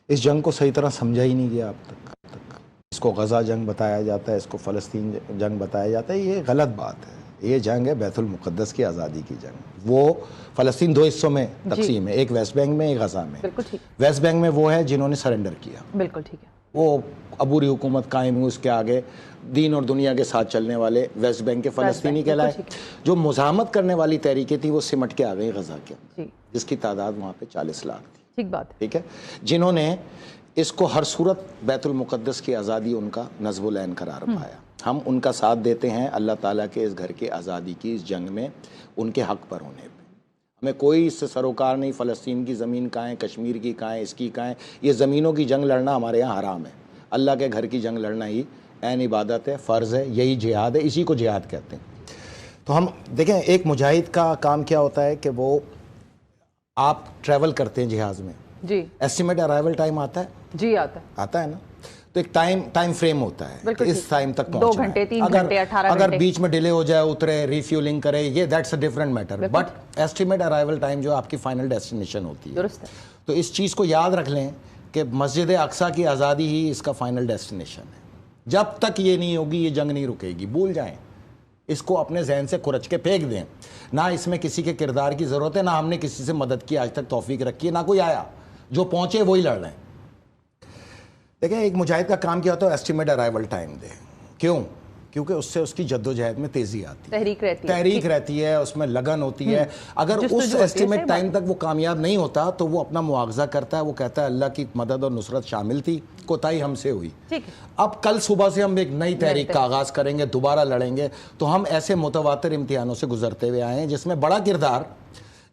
اس جنگ کو صحیح طرح سمجھا ہی نہیں گیا اب تک. اس کو غزہ جنگ بتایا جاتا ہے, اس کو فلسطین جنگ بتایا جاتا ہے. یہ غلط بات ہے. یہ جنگ ہے بیت المقدس کی آزادی کی جنگ. وہ فلسطین دو حصوں میں تقسیم ہے, ایک ویسٹ بینک میں, ایک غزہ میں. بالکل ٹھیک. ویسٹ بینک میں وہ ہے جنہوں نے سرنڈر کیا, بالکل ٹھیک ہے, وہ عبوری حکومت قائم ہوئی, اس کے آگے دین اور دنیا کے ساتھ چلنے والے ویسٹ بینک کے فلسطینی کہلائے. جو مزاحمت کرنے والی تحریکیں تھیں وہ سمٹ کے آ گئی غزہ کے اندر, جس کی تعداد وہاں پہ 40 لاکھ تھی. ٹھیک بات, ٹھیک ہے, جنہوں نے اس کو ہر صورت بیت المقدس کی آزادی ان کا نصب العین قرار پایا. ہم ان کا ساتھ دیتے ہیں اللہ تعالیٰ کے اس گھر کی آزادی کی اس جنگ میں ان کے حق پر ہونے پہ. ہمیں کوئی اس سے سروکار نہیں. فلسطین کی زمین کہاں ہے, کشمیر کی کہاں ہے, اس کی کہاں ہے. یہ زمینوں کی جنگ لڑنا ہمارے یہاں حرام ہے. اللہ کے گھر کی جنگ لڑنا ہی عین عبادت ہے, فرض ہے, یہی جہاد ہے, اسی کو جہاد کہتے ہیں. تو ہم دیکھیں ایک مجاہد کا کام کیا ہوتا ہے کہ وہ آپ ٹریول کرتے ہیں جہاز میں, جی ایسٹیمیٹ ارائیول ٹائم آتا ہے, جی آتا ہے نا. تو ایک ٹائم فریم ہوتا ہے کہ اس ٹائم تک 2 پہنچنا گھنٹے, ہے. 3 گھنٹے, 18 گھنٹے. اگر بیچ میں ڈیلے ہو جائے, اترے, ریفیولنگ کرے, یہ that's a different matter. But estimate arrival time جو آپ کی فائنل ڈیسٹینیشن ہوتی ہے. درست ہے. تو اس چیز کو یاد رکھ لیں کہ مسجد اقصیٰ کی آزادی ہی اس کا فائنل ڈیسٹینیشن ہے. جب تک یہ نہیں ہوگی یہ جنگ نہیں رکے گی. بھول جائیں اس کو, اپنے ذہن سے کھرچ کے پھینک دیں. نہ اس میں کسی کے کردار کی ضرورت ہے, نہ ہم نے کسی سے مدد کی آج تک توفیق رکھی ہے, نہ کوئی آیا. جو پہنچے وہی لڑ رہے ہیں. دیکھیں ایک مجاہد کا کام کیا ہوتا ہے, ایسٹیمیٹ ارائیول ٹائم دے. کیوں؟ کیونکہ اس سے اس کی جد و جہد میں تیزی آتی ہے, تحریک رہتی ہے, اس میں لگن ہوتی ہے. اگر اس ایسٹیمیٹ ٹائم تک وہ کامیاب نہیں ہوتا تو وہ اپنا مواخذہ کرتا ہے, وہ کہتا ہے اللہ کی مدد اور نصرت شامل تھی, کوتاہی ہم سے ہوئی. اب کل صبح سے ہم ایک نئی تحریک کا آغاز کریں گے, دوبارہ لڑیں گے. تو ہم ایسے متواتر امتحانوں سے گزرتے ہوئے آئے ہیں جس میں بڑا کردار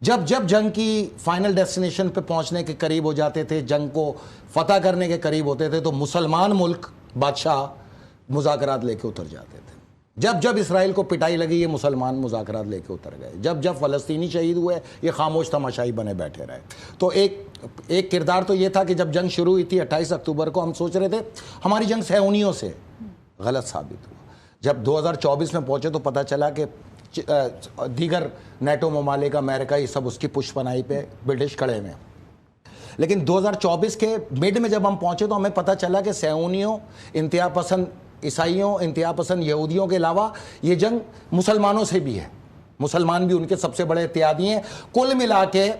جب جنگ کی فائنل ڈیسٹینیشن پہ پہنچنے کے قریب ہو جاتے تھے, جنگ کو فتح کرنے کے قریب ہوتے تھے, تو مسلمان ملک بادشاہ مذاکرات لے کے اتر جاتے تھے. جب اسرائیل کو پٹائی لگی یہ مسلمان مذاکرات لے کے اتر گئے. جب فلسطینی شہید ہوئے یہ خاموش تماشائی بنے بیٹھے رہے. تو ایک کردار تو یہ تھا کہ جب جنگ شروع ہوئی تھی 28 اکتوبر کو, ہم سوچ رہے تھے ہماری جنگ صہیونیوں سے, غلط ثابت ہوا. جب 2024 میں پہنچے تو پتہ چلا کہ دیگر نیٹو ممالک امریکہ یہ سب اس کی پشت پناہی پہ برٹش کھڑے ہوئے ہیں. لیکن 2024 کے مڈ میں جب ہم پہنچے تو ہمیں پتہ چلا کہ صہیونیوں, انتہا پسند عیسائیوں, انتہا پسند یہودیوں کے علاوہ یہ جنگ مسلمانوں سے بھی ہے. مسلمان بھی ان کے سب سے بڑے اتحادی ہیں. کل ملا کے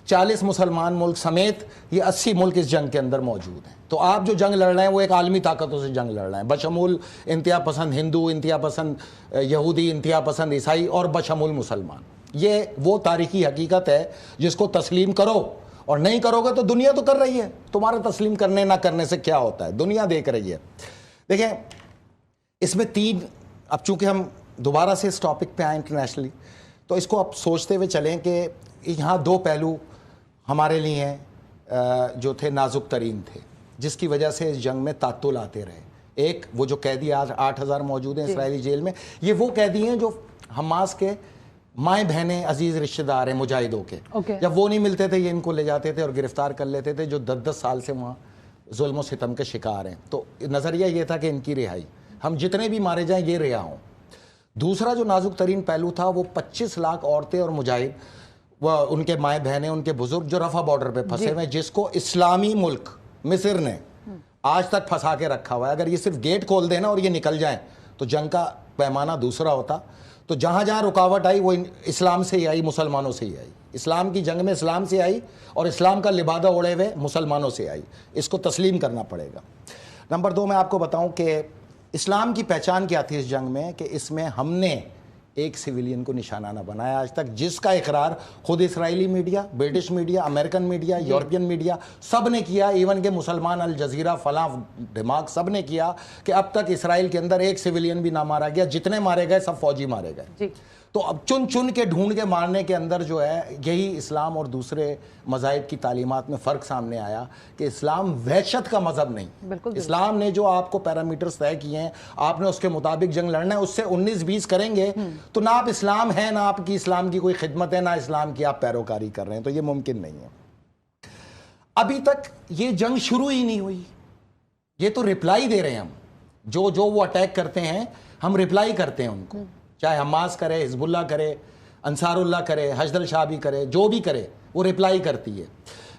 40 مسلمان ملک سمیت یہ 80 ملک اس جنگ کے اندر موجود ہیں. تو آپ جو جنگ لڑ رہے ہیں وہ ایک عالمی طاقتوں سے جنگ لڑ رہے ہیں, بشمول انتہا پسند ہندو, انتہا پسند یہودی, انتہا پسند عیسائی اور بشمول مسلمان. یہ وہ تاریخی حقیقت ہے جس کو تسلیم کرو, اور نہیں کرو گے تو دنیا تو کر رہی ہے. تمہارے تسلیم کرنے نہ کرنے سے کیا ہوتا ہے, دنیا دیکھ رہی ہے. دیکھیں اس میں 3, اب چونکہ ہم دوبارہ سے اس ٹاپک پہ آئیں انٹرنیشنلی, تو اس کو اب سوچتے ہوئے چلیں کہ یہاں 2 پہلو ہمارے لیے ہیں جو تھے نازک ترین تھے, جس کی وجہ سے اس جنگ میں تعطل آتے رہے. ایک وہ جو قیدی آج 8000 موجود ہیں اسرائیلی جیل میں, یہ وہ قیدی ہیں جو حماس کے مائیں بہنیں, عزیز رشتہ دار ہیں مجاہدوں کے. جب وہ نہیں ملتے تھے یہ ان کو لے جاتے تھے اور گرفتار کر لیتے تھے, جو 10 سال سے وہاں ظلم و ستم کے شکار ہیں. تو نظریہ یہ تھا کہ ان کی رہائی, ہم جتنے بھی مارے جائیں یہ رہا ہوں. دوسرا جو نازک ترین پہلو تھا وہ 25 لاکھ عورتیں اور مجاہد, وہ ان کے مائیں بہنیں, ان کے بزرگ جو رفح بارڈر پہ پھنسے ہوئے ہیں, جس کو اسلامی ملک مصر نے آج تک پھنسا کے رکھا ہوا ہے. اگر یہ صرف گیٹ کھول دینا اور یہ نکل جائیں تو جنگ کا پیمانہ دوسرا ہوتا. تو جہاں جہاں رکاوٹ آئی وہ اسلام سے ہی آئی, مسلمانوں سے ہی آئی. اسلام کی جنگ میں اسلام سے آئی اور اسلام کا لبادہ اوڑے ہوئے مسلمانوں سے آئی. اس کو تسلیم کرنا پڑے گا. نمبر 2 میں آپ کو بتاؤں کہ اسلام کی پہچان کیا تھی اس جنگ میں, کہ اس میں ہم نے ایک سویلین کو نشانہ نہ بنایا آج تک, جس کا اقرار خود Israeli media, British media, American media, European media سب نے کیا. ایون کہ مسلمان الجزیرہ فلاں دماغ سب نے کیا کہ اب تک اسرائیل کے اندر ایک سویلین بھی نہ مارا گیا, جتنے مارے گئے سب فوجی مارے گئے. تو اب چن کے ڈھونڈ کے مارنے کے اندر جو ہے یہی اسلام اور دوسرے مذاہب کی تعلیمات میں فرق سامنے آیا کہ اسلام وحشت کا مذہب نہیں. اسلام نے جو آپ کو پیرامیٹرز طے کیے ہیں, آپ نے اس کے مطابق جنگ لڑنا ہے. اس سے 19-20 کریں گے تو نہ آپ اسلام ہیں, نہ آپ کی اسلام کی کوئی خدمت ہے, نہ اسلام کی آپ پیروکاری کر رہے ہیں. تو یہ ممکن نہیں ہے. ابھی تک یہ جنگ شروع ہی نہیں ہوئی. یہ تو رپلائی دے رہے ہیں ہم, جو وہ اٹیک کرتے ہیں ہم رپلائی کرتے ہیں ان کو, چاہے حماس کرے, حزب اللہ کرے, انصار اللہ کرے, حشد الشعبی کرے, جو بھی کرے وہ رپلائی کرتی ہے.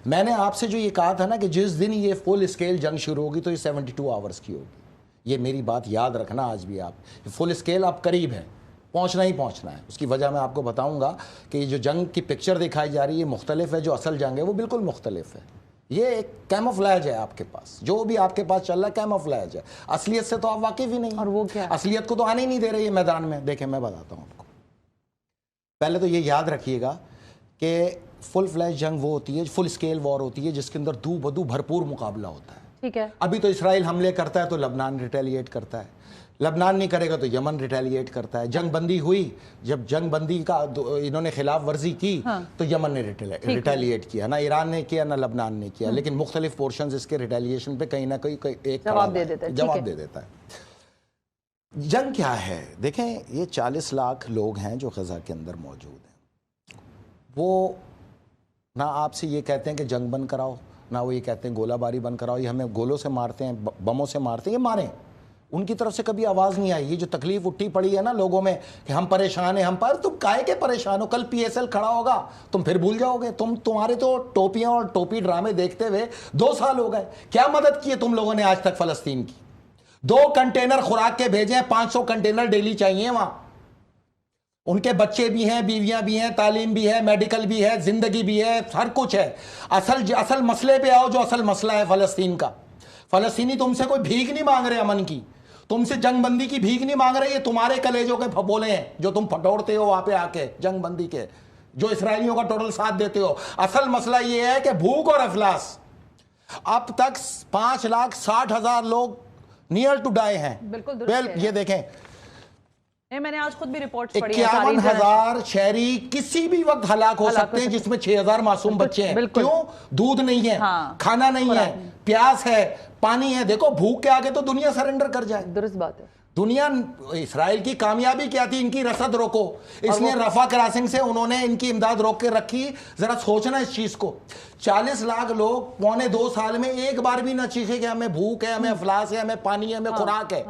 میں نے آپ سے جو یہ کہا تھا نا کہ جس دن یہ فل اسکیل جنگ شروع ہوگی تو یہ 72 آورز کی ہوگی، یہ میری بات یاد رکھنا آج بھی آپ، فل اسکیل اب قریب ہے، پہنچنا ہی پہنچنا ہے۔ اس کی وجہ میں آپ کو بتاؤں گا کہ یہ جو جنگ کی پکچر دکھائی جا رہی ہے مختلف ہے، جو اصل جنگ ہے وہ بالکل مختلف ہے۔ یہ ایک کیموفلیج ہے آپ کے پاس، جو بھی آپ کے پاس چل رہا ہے کیموفلیج ہے، اصلیت سے تو آپ واقف ہی نہیں، اور وہ کیا ہے؟ اصلیت کو تو آنے ہی نہیں دے رہے یہ میدان میں۔ دیکھیں میں بتاتا ہوں آپ کو، پہلے تو یہ یاد رکھیے گا کہ فل فلیج جنگ وہ ہوتی ہے، فل اسکیل وار ہوتی ہے جس کے اندر دو بدو بھرپور مقابلہ ہوتا ہے۔ ٹھیک ہے، ابھی تو اسرائیل حملے کرتا ہے تو لبنان ریٹیلیٹ کرتا ہے، لبنان نہیں کرے گا تو یمن ریٹیلیٹ کرتا ہے۔ جنگ بندی ہوئی، جب جنگ بندی کا انہوں نے خلاف ورزی کی تو یمن نے ریٹیلیٹ کیا، نہ ایران نے کیا نہ لبنان نے کیا، لیکن مختلف پورشنز اس کے ریٹیلیشن پہ کہیں نہ کہیں ایک جواب دے دیتا ہے، جواب دے دیتا ہے۔ جنگ کیا ہے؟ دیکھیں یہ 40 لاکھ لوگ ہیں جو غزہ کے اندر موجود ہیں، وہ نہ آپ سے یہ کہتے ہیں کہ جنگ بند کراؤ، نہ وہ یہ کہتے ہیں گولہ باری بند کراؤ، یہ ہمیں گولوں سے مارتے ہیں، بموں سے مارتے ہیں، یہ ماریں، ان کی طرف سے کبھی آواز نہیں آئی۔ یہ جو تکلیف اٹھی پڑی ہے نا لوگوں میں کہ ہم پریشان ہیں، ہم پر، تم کائے کے پریشان ہو؟ کل پی ایس ایل کھڑا ہوگا تم پھر بھول جاؤ گے، تمہارے تو ٹوپیاں اور ٹوپی ڈرامے دیکھتے ہوئے 2 سال ہو گئے، کیا مدد کی ہے تم لوگوں نے آج تک فلسطین کی؟ 2 کنٹینر خوراک کے بھیجے ہیں، 500 کنٹینر ڈیلی چاہیے وہاں، ان کے بچے بھی ہیں، بیویاں بھی ہیں، تعلیم بھی ہے، میڈیکل بھی ہے، زندگی بھی ہے، ہر کچھ ہے۔ اصل مسئلے پہ آؤ جو اصل مسئلہ ہے فلسطین کا۔ فلسطینی تم سے کوئی بھیک نہیں مانگ رہے امن کی، تم سے جنگ بندی کی بھیک نہیں مانگ رہے، یہ تمہارے کلیجوں کے پھپولے ہیں جو تم پھٹوڑتے ہو وہاں پہ آ کے جنگ بندی کے، جو اسرائیلیوں کا ٹوٹل ساتھ دیتے ہو۔ اصل مسئلہ یہ ہے کہ بھوک اور افلاس، اب تک 5,60,000 لوگ نیئر ٹو ڈائی ہیں۔ بالکل درست ہے۔ یہ دیکھیں میں نے آج خود بھی رپورٹس پڑھی ہیں، 51,000 شہری کسی بھی وقت ہلاک ہو سکتے ہیں، جس میں 6,000 معصوم بچے ہیں۔ کیوں؟ دودھ نہیں ہے، کھانا نہیں ہے، پیاس ہے، پانی ہے۔ دیکھو بھوک کے آگے تو دنیا سرنڈر کر جائے۔ درست بات ہے۔ دنیا، اسرائیل کی کامیابی کیا تھی؟ ان کی رسد روکو، اس لیے رفح کراسنگ سے انہوں نے ان کی امداد روک کے رکھی۔ ذرا سوچنا اس چیز کو، 40 لاکھ لوگ 1.25 سال میں ایک بار بھی نہ چیخے کہ ہمیں بھوک ہے، ہمیں افلاس ہے، ہمیں پانی ہے، ہمیں خوراک ہے۔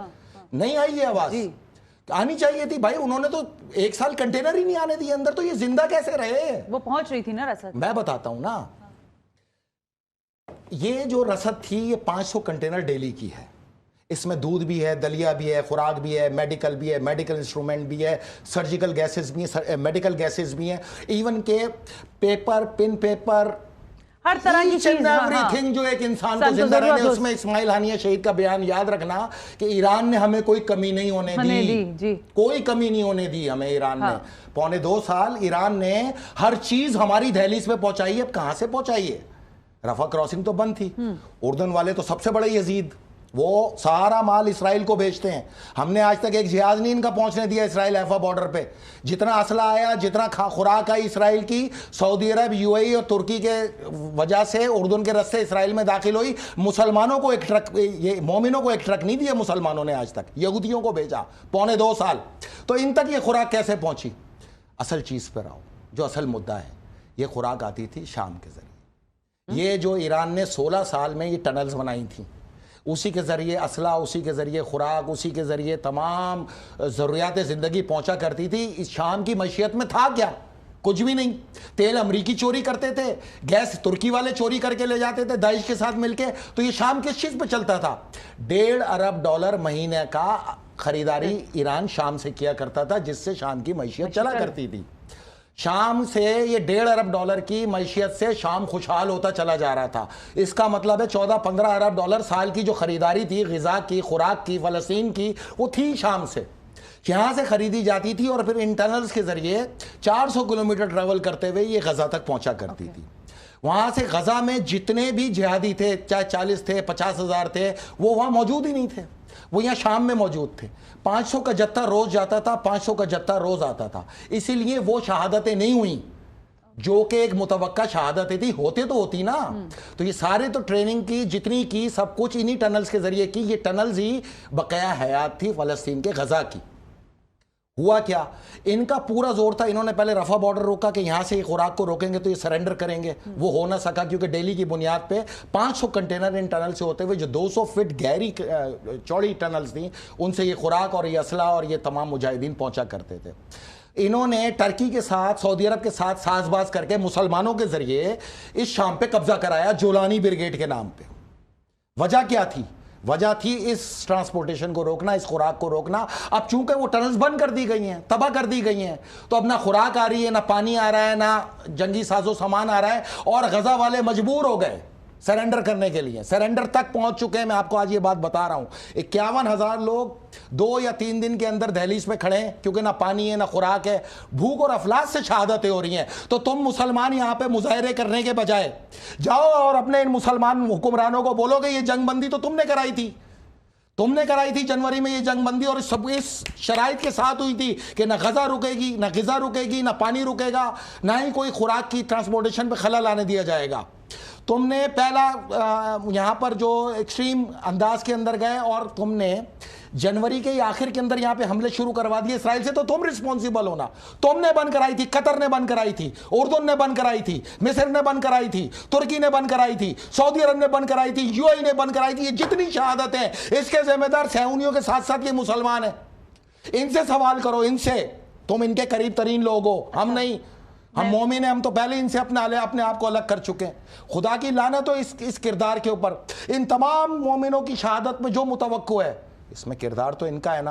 نہیں آئی یہ آواز، آنی چاہیے تھی بھائی۔ انہوں نے تو 1 سال کنٹینر ہی نہیں آنے دیے اندر، تو یہ زندہ کیسے رہے؟ وہ پہنچ رہی تھی نا رسد۔ میں بتاتا ہوں نا، یہ جو رسد تھی یہ 500 کنٹینر ڈیلی کی ہے، اس میں دودھ بھی ہے، دلیا بھی ہے، خوراک بھی ہے، میڈیکل بھی ہے، میڈیکل انسٹرومنٹ بھی ہے، سرجیکل گیسز بھی ہیں، میڈیکل گیسز بھی ہیں، ایون کہ پیپر، پن پیپر، ہر طرح کی چیز، ایوری تھنگ جو ایک انسان کو زندہ رہنے۔ اس میں اسماعیل ہانیہ شہید کا بیان یاد رکھنا کہ ایران نے ہمیں کوئی کمی نہیں ہونے دی، کوئی کمی نہیں ہونے دی ہمیں ایران نے۔ 1.25 سال ایران نے ہر چیز ہماری دہلیز پہ پہنچائی ہے۔ اب کہاں سے پہنچائی ہے؟ رفح کراسنگ تو بند تھی، اردن والے تو سب سے بڑے یزید، وہ سارا مال اسرائیل کو بیچتے ہیں۔ ہم نے آج تک ایک جہاز نہیں ان کا پہنچنے دیا اسرائیل ایفا بارڈر پہ۔ جتنا اسلحہ آیا، جتنا خوراک آئی اسرائیل کی، سعودی عرب، یو اے ای اور ترکی کے وجہ سے اردن کے رستے اسرائیل میں داخل ہوئی۔ مسلمانوں کو ایک ٹرک، یہ مومنوں کو ایک ٹرک نہیں دیا مسلمانوں نے آج تک، یہودیوں کو بھیجا 1.25 سال۔ تو ان تک یہ خوراک کیسے پہنچی؟ اصل چیز پر آؤ، جو اصل مدعا ہے، یہ خوراک آتی تھی شام کے ذریعے۔ یہ جو ایران نے 16 سال میں یہ ٹنلز بنائی تھیں، اسی کے ذریعے اسلحہ، اسی کے ذریعے خوراک، اسی کے ذریعے تمام ضروریات زندگی پہنچا کرتی تھی۔ اس شام کی معیشت میں تھا کیا؟ کچھ بھی نہیں۔ تیل امریکی چوری کرتے تھے، گیس ترکی والے چوری کر کے لے جاتے تھے داعش کے ساتھ مل کے۔ تو یہ شام کس چیز پہ چلتا تھا؟ $1.5 ارب مہینے کا خریداری ایران شام سے کیا کرتا تھا، جس سے شام کی معیشت چلا کرتی تھی۔ شام سے یہ $1.5 ارب کی معیشت سے شام خوشحال ہوتا چلا جا رہا تھا۔ اس کا مطلب ہے 14-15 ارب ڈالر سال کی جو خریداری تھی غذا کی، خوراک کی، فلسطین کی، وہ تھی شام سے، یہاں سے خریدی جاتی تھی، اور پھر انٹرنلز کے ذریعے 400 کلومیٹر ٹریول کرتے ہوئے یہ غزہ تک پہنچا کرتی تھی۔ وہاں سے غزہ میں جتنے بھی جہادی تھے، چاہے 40 تھے، 50,000 تھے، وہ وہاں موجود ہی نہیں تھے، وہ یہاں شام میں موجود تھے۔ 500 کا جتھا روز جاتا تھا، 500 کا جتھا روز آتا تھا۔ اسی لیے وہ شہادتیں نہیں ہوئیں جو کہ ایک متوقع شہادتیں تھی، ہوتے تو ہوتی نا۔ تو یہ سارے تو ٹریننگ کی جتنی کی سب کچھ انہی ٹنلز کے ذریعے کی۔ یہ ٹنلز ہی بقیہ حیات تھی فلسطین کے غزہ کی۔ ہوا کیا؟ ان کا پورا زور تھا، انہوں نے پہلے رفح بارڈر روکا کہ یہاں سے خوراک کو روکیں گے تو یہ سرنڈر کریں گے، وہ ہو نہ سکا کیونکہ ڈیلی کی بنیاد پہ 500 کنٹینر ان ٹنل سے ہوتے ہوئے جو 200 فٹ گہری چوڑی ٹنلز تھیں، ان سے یہ خوراک اور یہ اسلحہ اور یہ تمام مجاہدین پہنچا کرتے تھے۔ انہوں نے ترکی کے ساتھ سعودی عرب کے ساتھ ساز باز کر کے مسلمانوں کے ذریعے اس شام پہ قبضہ کرایا جولانی بریگیڈ کے نام پہ. وجہ کیا تھی؟ وجہ تھی اس ٹرانسپورٹیشن کو روکنا, اس خوراک کو روکنا. اب چونکہ وہ ٹنلز بند کر دی گئی ہیں, تباہ کر دی گئی ہیں, تو اب نہ خوراک آ رہی ہے, نہ پانی آ رہا ہے, نہ جنگی ساز و سامان آ رہا ہے, اور غزہ والے مجبور ہو گئے سرنڈر کرنے کے لیے. سرنڈر تک پہنچ چکے ہیں. میں آپ کو آج یہ بات بتا رہا ہوں, 51,000 لوگ 2 یا 3 دن کے اندر دہلیز پہ کھڑے ہیں, کیونکہ نہ پانی ہے, نہ خوراک ہے, بھوک اور افلاس سے شہادتیں ہو رہی ہیں. تو تم مسلمان یہاں پہ مظاہرے کرنے کے بجائے جاؤ اور اپنے ان مسلمان حکمرانوں کو بولو کہ یہ جنگ بندی تو تم نے کرائی تھی, تم نے کرائی تھی جنوری میں یہ جنگ بندی, اور اس شرائط کے ساتھ ہوئی تھی کہ نہ غزہ رکے گی, نہ غذا رکے گی, نہ پانی رکے گا, نہ ہی کوئی خوراک کی ٹرانسپورٹیشن پہ خلل آنے دیا جائے گا. تم نے پہلا یہاں پر جو ایکسٹریم انداز کے اندر گئے, اور تم نے جنوری کے آخر کے اندر یہاں پہ حملے شروع کروا دیے اسرائیل سے. تو تم رسپانسیبل ہونا. تم نے بند کرائی تھی, قطر نے بند کرائی تھی, اردن نے بند کرائی تھی, مصر نے بند کرائی تھی, ترکی نے بند کرائی تھی, سعودی عرب نے بند کرائی تھی, یو اے ای نے بند کرائی تھی. یہ جتنی شہادتیں ہیں اس کے ذمہ دار صہیونیوں کے ساتھ ساتھ یہ مسلمان ہیں. ان سے سوال کرو, ان سے. تم ان کے قریب ترین لوگ ہو, ہم نہیں. ہم مومن ہیں, ہم تو پہلے ان سے اپنے آپ کو الگ کر چکے ہیں. خدا کی لعنت ہو اس کردار کے اوپر. ان تمام مومنوں کی شہادت میں جو متوقع ہے, اس میں کردار تو ان کا ہے نا.